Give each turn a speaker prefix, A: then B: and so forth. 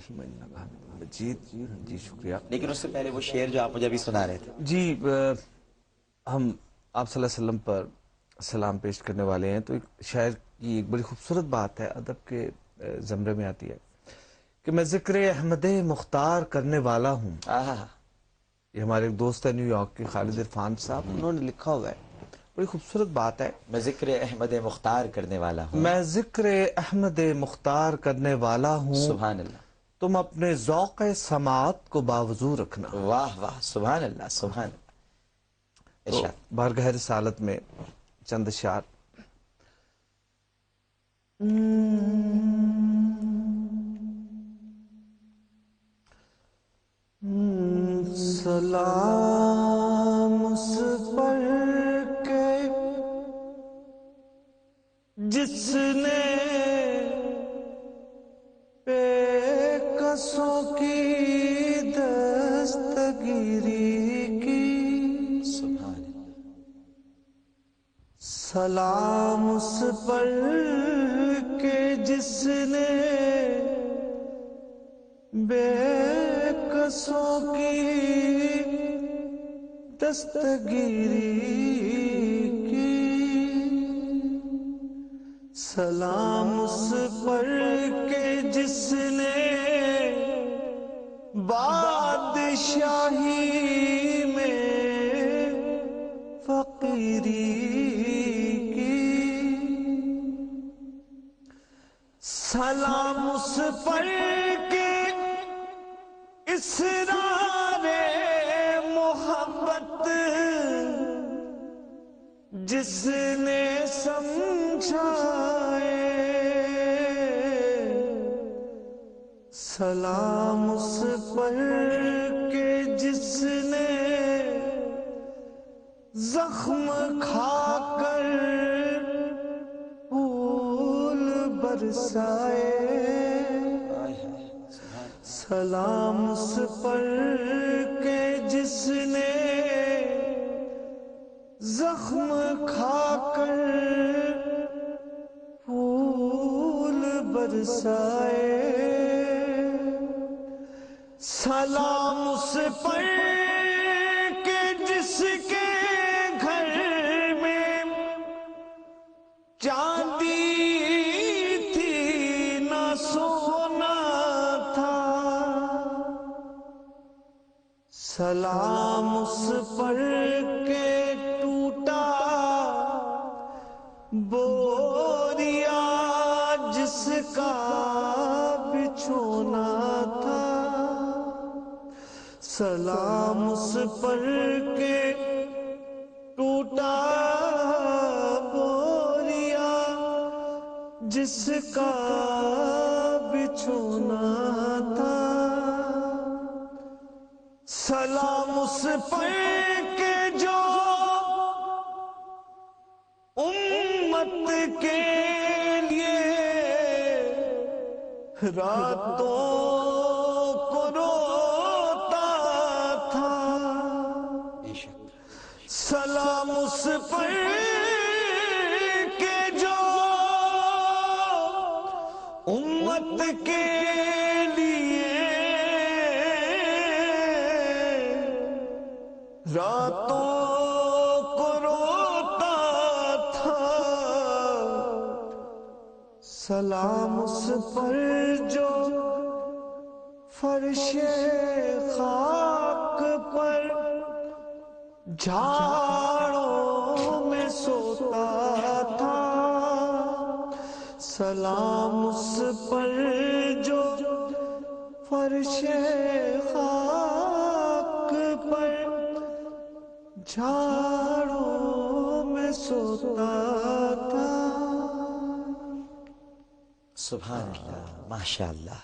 A: الرحیم انک حمید مجید. جی شکریہ.
B: لیکن اس سے پہلے وہ شعر جو آپ مجھے ابھی سنا رہے تھے.
A: جی ہم آپ صلی اللہ علیہ وسلم پر سلام پیش کرنے والے ہیں، تو ایک شاعر کی ایک بڑی خوبصورت بات ہے، ادب کے زمرے میں آتی ہے کہ میں ذکر احمد مختار کرنے والا ہوں. یہ ہمارے ایک دوست ہے نیو یارک کے خالد عرفان صاحب، انہوں نے لکھا ہوا ہے، بڑی خوبصورت بات ہے.
B: میں ذکر احمد مختار کرنے والا ہوں.
A: میں ذکر احمد مختار کرنے والا ہوں.
B: سبحان اللہ.
A: تم اپنے ذوق سماعت کو باوضو رکھنا.
B: واہ واہ، سبحان اللہ سبحان اللہ.
A: تو بارگاہ رسالت میں چند اشعار. سلام اس پر کے جس نے بے کسوں کی دستگیری کی.
B: سبحان اللہ.
A: سلام اس پر کے جس نے بے کسوں کی دستگیری کی. سلام اس پر کے جس نے بادشاہی میں فقیری کی. سلام اس پر کے اسرار محبت جس نے سمجھائے. سلام اس پر کے جس نے زخم کھا کر پھول برسائے. سلام اس پر کے جس نے زخم کھا کر پھول برسائے. سلام اس پر کے جس کے گھر میں چاندی تھی نہ سونا تھا. سلام اس پر کے ٹوٹا بوریا جس کا بچھونا تھا. سلام اس پر کے ٹوٹا بوریا جس کا بچھونا تھا. سلام اس پر کے جو امت کے لیے راتوں کو روتا تھا. سلام اس پر کے جو امت کے لیے راتوں کو روتا تھا. سلام اس پر جو فرش خاک پر جھاڑوں میں سوتا تھا. سلام اس پر جو فرش خاک پر جھاڑوں میں سوتا تھا.
B: سبحان اللہ، ماشاء اللہ.